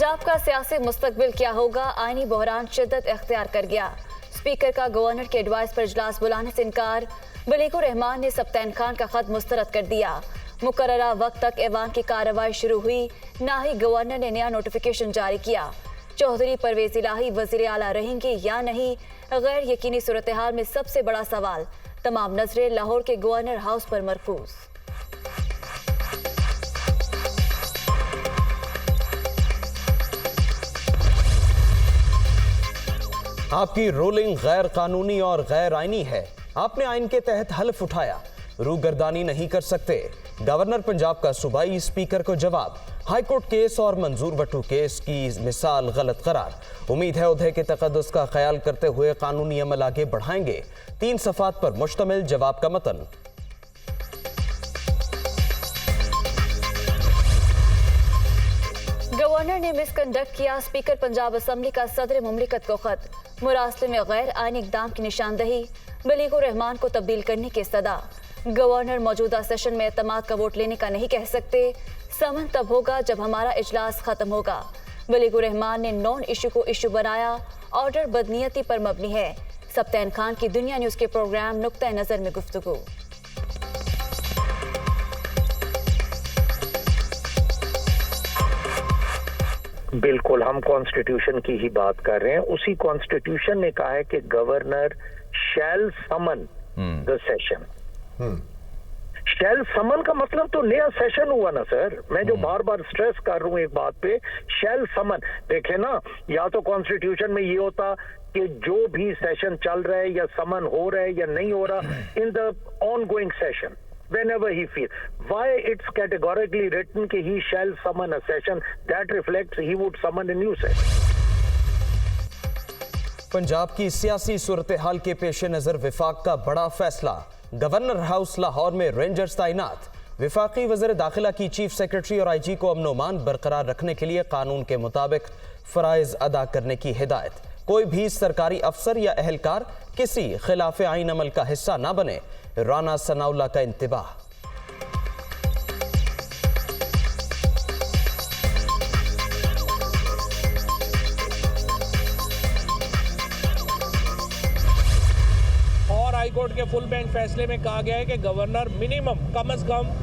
पंजाब का सियासी मुस्तकबिल क्या होगा, आईनी बहरान शिद्दत इख्तियार कर गया। स्पीकर का गवर्नर के एडवाइस पर इजलास बुलाने से इनकार। बलीगुर रहमान ने सप्तान खान का खत मुस्तरद कर दिया। मुकर्ररा वक्त तक ऐवान की कार्रवाई शुरू हुई, ना ही गवर्नर ने नया नोटिफिकेशन जारी किया। चौधरी परवेज इलाही वजीर आला रहेंगे या नहीं, गैर यकीनी सूरत हाल में सबसे बड़ा सवाल। तमाम नजरें लाहौर के गवर्नर हाउस पर मरकूज। आपकी रूलिंग गैर कानूनी और गैर आईनी है। आपने आइन के तहत हल्फ उठाया, रूगर्दानी नहीं कर सकते। गवर्नर पंजाब का सूबाई स्पीकर को जवाब। हाईकोर्ट केस और मंजूर वट्टू केस की मिसाल गलत करार। उम्मीद है उहदे के तकद्दुस का ख्याल करते हुए कानूनी अमल आगे बढ़ाएंगे। 3 सफ़ात पर मुश्तमिल जवाब का मतन। गवर्नर ने मिसकंडक्ट किया, स्पीकर पंजाब असम्बली का सदर मुमलिकत को खत। मुरासले में गैर आईनी इक़दाम की निशानदही, बलीगुर रहमान को तब्दील करने की सदा। गवर्नर मौजूदा सेशन में एतमाद का वोट लेने का नहीं कह सकते, समन तब होगा जब हमारा इजलास खत्म होगा। बलीगुर रहमान ने नॉन इशू को इशू बनाया, ऑर्डर बदनीयती पर मबनी है। सप्तान खान की दुनिया न्यूज के प्रोग्राम नुक्ता नजर में गुफ्तगू। बिल्कुल, हम कॉन्स्टिट्यूशन की ही बात कर रहे हैं। उसी कॉन्स्टिट्यूशन ने कहा है कि governor shall summon the session. Shall summon का मतलब तो नया सेशन हुआ ना सर। मैं जो बार बार स्ट्रेस कर रहा हूं एक बात पे, शैल समन। देखे ना, या तो कॉन्स्टिट्यूशन में ये होता कि जो भी सेशन चल रहा है या समन हो रहा है या नहीं हो रहा, in the ongoing session whenever he feels. Why it's categorically written कि he shall summon a session? That reflects he would summon a new session. Punjab की सियासी सूरत हाल के पेश नजर विफाक का बड़ा फैसला। गवर्नर हाउस लाहौर में रेंजर्स तैनात। विफाकी वज़ीर दाखिला की चीफ सेक्रेटरी और IG को अमन-ओ-अमान बरकरार रखने के लिए कानून के मुताबिक फराइज अदा करने की हिदायत। कोई भी सरकारी अफसर या एहलकार किसी खिलाफ आइन अमल का हिस्सा ना बने। राना सनाउल्लाह का इंतबाह। और हाईकोर्ट के फुल बेंच फैसले में कहा गया है कि गवर्नर मिनिमम कम से कम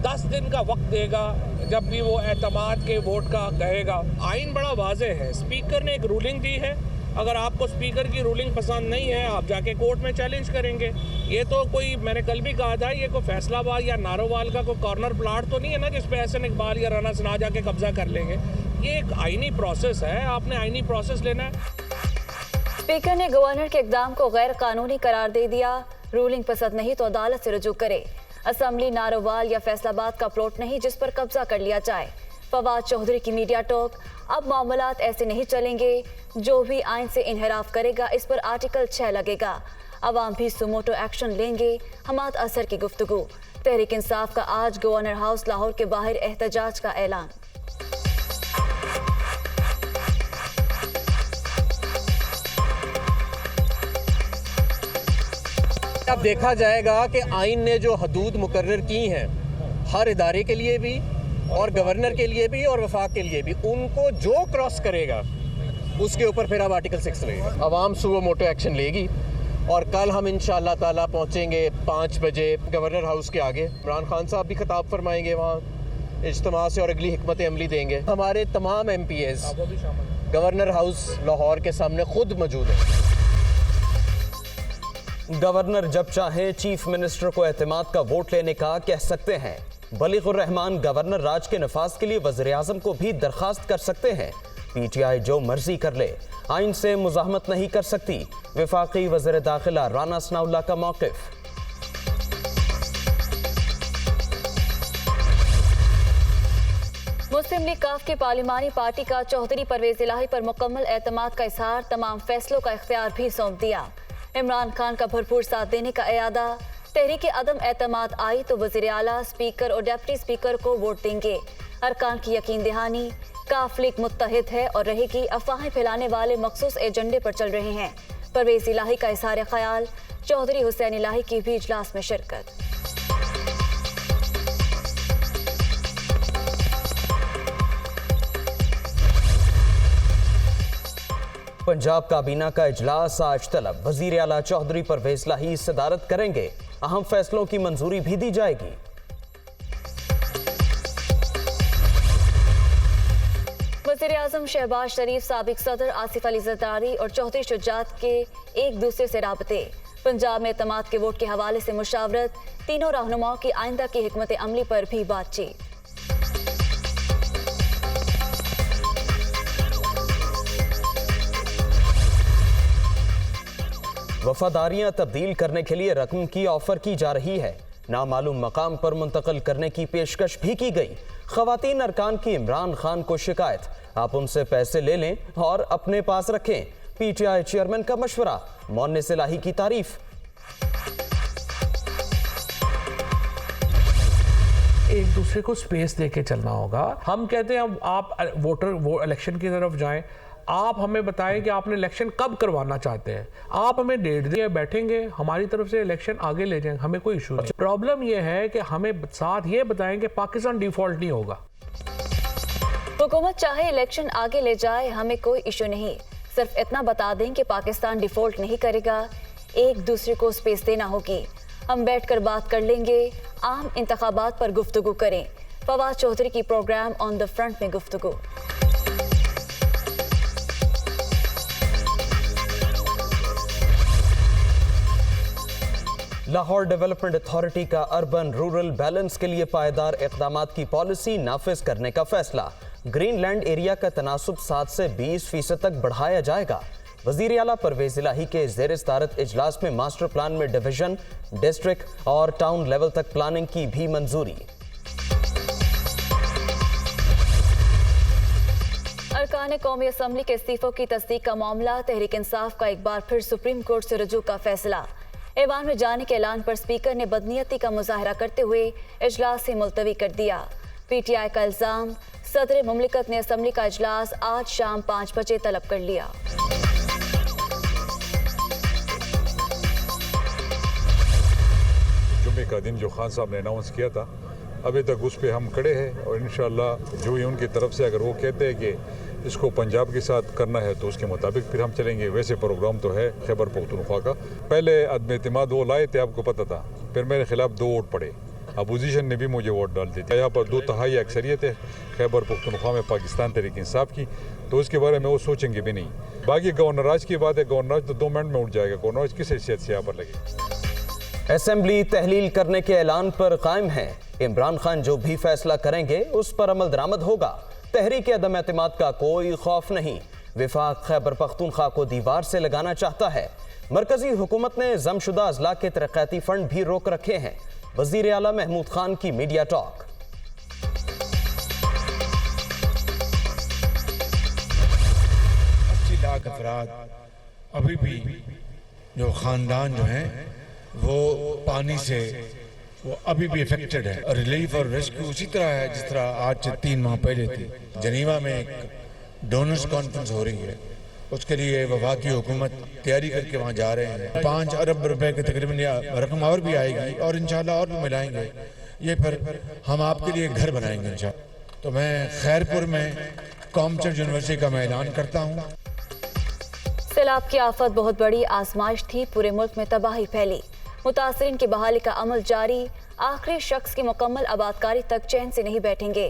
10 दिन का वक्त देगा जब भी वो एतमाद के वोट का कहेगा। आइन बड़ा वाज़ेह है। स्पीकर ने एक रूलिंग दी है, अगर आपको स्पीकर की रूलिंग पसंद नहीं है आप जाके कोर्ट में चैलेंज करेंगे। ये तो कोई, मैंने कल भी कहा था, ये कोई फैसलाबाद या नारोवाल का कोई कॉर्नर प्लाट तो नहीं है ना जिस पे एहसन इकबाल या राना सना जाके कब्जा कर लेंगे। ये एक आईनी प्रोसेस है, आपने आईनी प्रोसेस लेना है। स्पीकर ने गवर्नर के इक़दाम को गैर कानूनी करार दे दिया। रूलिंग पसंद नहीं तो अदालत से रुजू करे। असम्बली नारोवाल या फैसलाबाद का प्लॉट नहीं जिस पर कब्जा कर लिया जाए। फवाद चौधरी की मीडिया टॉक। अब मामलात ऐसे नहीं चलेंगे, जो भी आइन से इनहराफ करेगा इस पर आर्टिकल 6 लगेगा। अवाम भी सुमोटो एक्शन लेंगे। हमाद असर की गुफ्तगू। तहरीक इंसाफ का आज गवर्नर हाउस लाहौर के बाहर एहतजाज का ऐलान। अब देखा जाएगा कि आइन ने जो हदूद मुकर्रर की हैं हर इदारे के लिए भी और गवर्नर के लिए भी और वफाक के लिए भी, उनको जो क्रॉस करेगा उसके ऊपर फिर अब आर्टिकल 6 लगेगा। अवाम सुबह मोटो एक्शन लेगी और कल हम इंशाअल्लाह ताला पहुंचेंगे 5 बजे गवर्नर हाउस के आगे। इमरान खान साहब भी खिताब फरमाएंगे वहाँ इज्तिमा से और अगली हिकमत अमली देंगे। हमारे तमाम MPs गवर्नर हाउस लाहौर के सामने खुद मौजूद हैं। गवर्नर जब चाहे चीफ मिनिस्टर को एतमाद का वोट लेने का कह सकते हैं। बलीगुर रहमान गवर्नर राज के नफाज के लिए वज़ीर आज़म को भी दरखास्त कर सकते हैं। PTI जो मर्जी कर ले, आइन से मुज़ाहमत नहीं कर सकती। विफाकी वज़ीर दाखिला राना सनाउल्लाह का मौक़िफ़। मुस्लिम लीग काफ की पार्लिमानी पार्टी का चौधरी परवेज इलाही पर मुकम्मल एतमाद का इजहार, तमाम फैसलों का इख्तियार भी सौंप दिया। इमरान खान का भरपूर साथ देने का इरादा। तहरीक अदम एतमाद आई तो वज़ीर आला, स्पीकर और डिप्टी स्पीकर को वोट देंगे। अरकान की यकीन दहानी। काफ लीग मुत्तहिद है और रहेगी। अफवाहें फैलाने वाले मखसूस एजेंडे पर चल रहे हैं। परवेज इलाही का इजहार ख्याल। चौधरी हुसैन इलाही की भी इजलास में शिरकत। पंजाब काबीना का इजलास आज तलब। वजीर आला चौधरी परवेज इलाही सदारत करेंगे। अहम फैसलों की मंजूरी भी दी जाएगी। वज़ीर आज़म शहबाज शरीफ, साबिक सदर आसिफ अली जरदारी और चौधरी शुजात के एक दूसरे से राबते। पंजाब में एतमाद के वोट के हवाले से मुशावरत। तीनों रहनुमाओं की आइंदा की हिकमत अमली पर भी बातचीत। वफादारियां तब्दील करने के लिए रकम की ऑफर की जा रही है। नामालूम मकाम पर मुंतकिल करने की पेशकश भी की गई। खवातीन अरकान की इमरान खान को शिकायत, आप उनसे पैसे ले लें और अपने पास रखें। पीटीआई चेयरमैन का मशवरा, मोनिस इलाही की तारीफ। एक दूसरे को स्पेस देके चलना होगा। हम कहते हैं आप वो इलेक्शन की तरफ जाएं, आप हमें बताएं कि आपने इलेक्शन कब करवाना चाहते हैं, आप हमें डेट दिए, बैठेंगे, हमारी तरफ से इलेक्शन आगे ले जाएंगे, हमें कोई इशू नहीं। प्रॉब्लम यह है कि हमें साथ ये बताएं कि पाकिस्तान डिफॉल्ट नहीं होगा। हुकूमत चाहे इलेक्शन आगे ले जाए, हमें कोई इशू नहीं, सिर्फ इतना बता दें कि पाकिस्तान डिफॉल्ट नहीं करेगा। एक दूसरे को स्पेस देना होगी, हम बैठकर बात कर लेंगे। आम इंतखाबात पर गुफ्तगू करें। फवाद चौधरी की प्रोग्राम ऑन द फ्रंट में गुफ्तगू। लाहौर डेवलपमेंट अथॉरिटी का अर्बन रूरल बैलेंस के लिए पायदार इक़दामात की पॉलिसी नाफिज करने का फैसला। ग्रीन लैंड एरिया का तनासुब 7 से 20% तक बढ़ाया जाएगा। वज़ीर आला परवेज इलाही के ज़ेर सदारत इजलास में मास्टर प्लान में डिवीजन, डिस्ट्रिक्ट और टाउन लेवल तक प्लानिंग की भी मंजूरी। अरकान कौमी असम्बली के इस्तीफों की तस्दीक का मामला। तहरीक इंसाफ का एक बार फिर सुप्रीम कोर्ट से रुजू का फैसला। ऐवान में जाने के ऐलान पर स्पीकर ने बदनीयती का मुजाहरा करते हुए इजलास से मुलतवी कर दिया। पीटीआई का इल्जाम, सदर मुमलिकत ने असम्बली का इजलास आज शाम 5 बजे तलब कर लिया। जुम्मे का दिन जो खान साहब ने अनाउंस किया था, अभी तक उस पर हम खड़े हैं और इंशाअल्लाह जो ही उनकी तरफ से अगर वो कहते हैं कि इसको पंजाब के साथ करना है तो उसके मुताबिक फिर हम चलेंगे। वैसे प्रोग्राम तो है खैबर पख्तूनख्वा का। पहले अदम एतमाद वो लाए थे, आपको पता था, फिर मेरे खिलाफ 2 वोट पड़े, अपोजिशन ने भी मुझे वोट डाल दी थी। यहाँ पर 2/3 अक्सरियत है खैबर पख्तूनख्वा में पाकिस्तान तहरीक इंसाफ की, तो उसके बारे में वो सोचेंगे भी नहीं। बाकी गवर्नराज की बात है, गवर्नराज तो 2 मिनट में उठ जाएगा। गवर्नराज किस हैसियत से यहाँ पर लगे। असेंबली तहलील करने के ऐलान पर कायम है। इमरान खान जो भी फैसला करेंगे उस पर अमल दरामद होगा। तहरीक अदम एतमाद का कोई खौफ नहीं। विफाक खैबर पख्तूनख्वा को दीवार से लगाना चाहता है। मरकजी हुकूमत ने जमशुदा अजला के तरक्याती फंड भी रोक रखे हैं। वजीर आला महमूद खान की मीडिया टॉक। 80 लाख अफराद अभी भी जो ख़ानदान जो हैं वो पानी से वो अभी भी इफेक्टेड है। और रिलीफ और रेस्क्यू उसी तरह है जिस तरह आज से 3 माह पहले थी। जनीवा में एक डोनर्स कॉन्फ्रेंस हो रही है, उसके लिए वफाकी हुकूमत तैयारी करके वहाँ जा रहे हैं। 5 अरब रुपए के तकरीबन रकम और भी आएगी और इंशाल्लाह और भी मिलाएंगे। ये फिर हम आपके लिए घर बनाएंगे इंशाल्लाह। तो मैं खैरपुर में कॉमचर्च यूनिवर्सिटी का मैं ऐलान करता हूँ। सैलाब की आफत बहुत बड़ी आजमाइश थी। पूरे मुल्क में तबाही फैली। मुतासरीन की बहाली का अमल जारी। आखिरी शख्स की मुकम्मल आबादकारी तक चैन से नहीं बैठेंगे।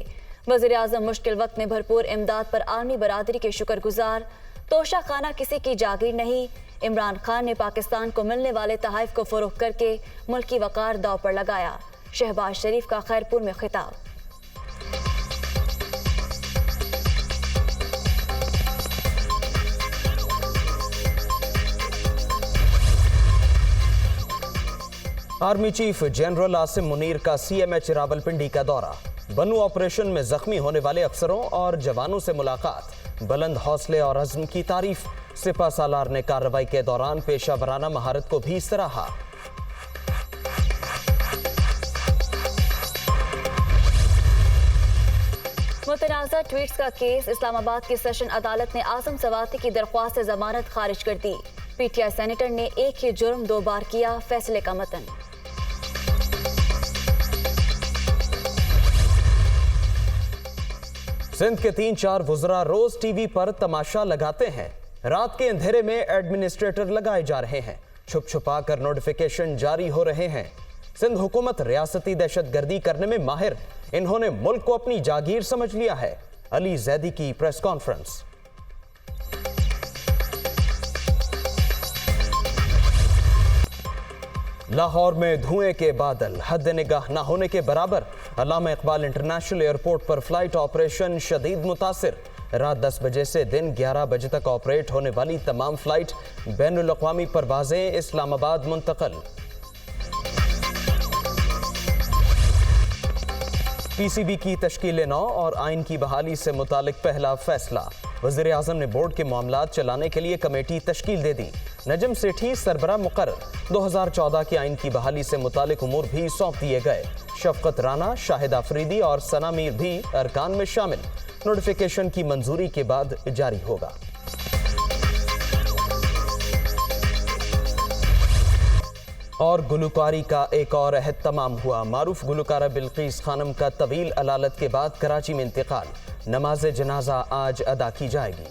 वज़ीर आज़म मुश्किल वक्त में भरपूर इमदाद पर आलमी बरादरी के शुक्रगुजार। तोशा खाना किसी की जागीर नहीं। इमरान खान ने पाकिस्तान को मिलने वाले तहाइफ को फरोख्त करके मुल्की वकार दाव पर लगाया। शहबाज शरीफ का खैरपुर में खिताब। Army chief general Asim Munir का CMH रावलपिंडी का दौरा। बनू ऑपरेशन में जख्मी होने वाले अफसरों और जवानों से मुलाकात। बुलंद हौसले और अज़्म की तारीफ। सिपा सालार ने कार्रवाई के दौरान पेशा वराना महारत को भी सराहा। मुतनाज़ा ट्वीट्स का केस। इस्लामाबाद की सेशन अदालत ने आज़म सवाती की दरख्वास्त से जमानत खारिज कर दी। PTI सेनेटर ने एक ही जुर्म 2 बार किया। फैसले का मतन। सिंध के 3-4 वुज़रा रोज टीवी पर तमाशा लगाते हैं। रात के अंधेरे में एडमिनिस्ट्रेटर लगाए जा रहे हैं, छुप छुपा कर नोटिफिकेशन जारी हो रहे हैं। सिंध हुकूमत रियासती दहशतगर्दी करने में माहिर, इन्होंने मुल्क को अपनी जागीर समझ लिया है। अली जैदी की प्रेस कॉन्फ्रेंस। लाहौर में धुएं के बादल हद निगाह न होने के बराबर। अल्लामा इकबाल इंटरनेशनल एयरपोर्ट पर फ्लाइट ऑपरेशन शदीद मुतासिर। रात 10 बजे से दिन 11 बजे तक ऑपरेट होने वाली तमाम फ्लाइट बैनुल अक़वामी परवाजें इस्लामाबाद मुंतकिल। पीसीबी की तश्कील नौ और आइन की बहाली से मुतालिक पहला फैसला। वज़ीर आज़म ने बोर्ड के मामलात चलाने के लिए कमेटी तश्कील दे दी। नजम सेठी सरबरा मुकर्रर। 2014 के आइन की बहाली से मुतालिक उमूर भी सौंप दिए गए। शफकत राना, शाहिद आफरीदी और सना मीर भी अरकान में शामिल। नोटिफिकेशन की मंजूरी के बाद जारी होगा। और गुलकारी का एक और अहद तमाम हुआ। मारूफ गुलकारा बिल्किस खानम का तवील अलालत के बाद कराची में इंतकाल। नमाज जनाजा आज अदा की जाएगी।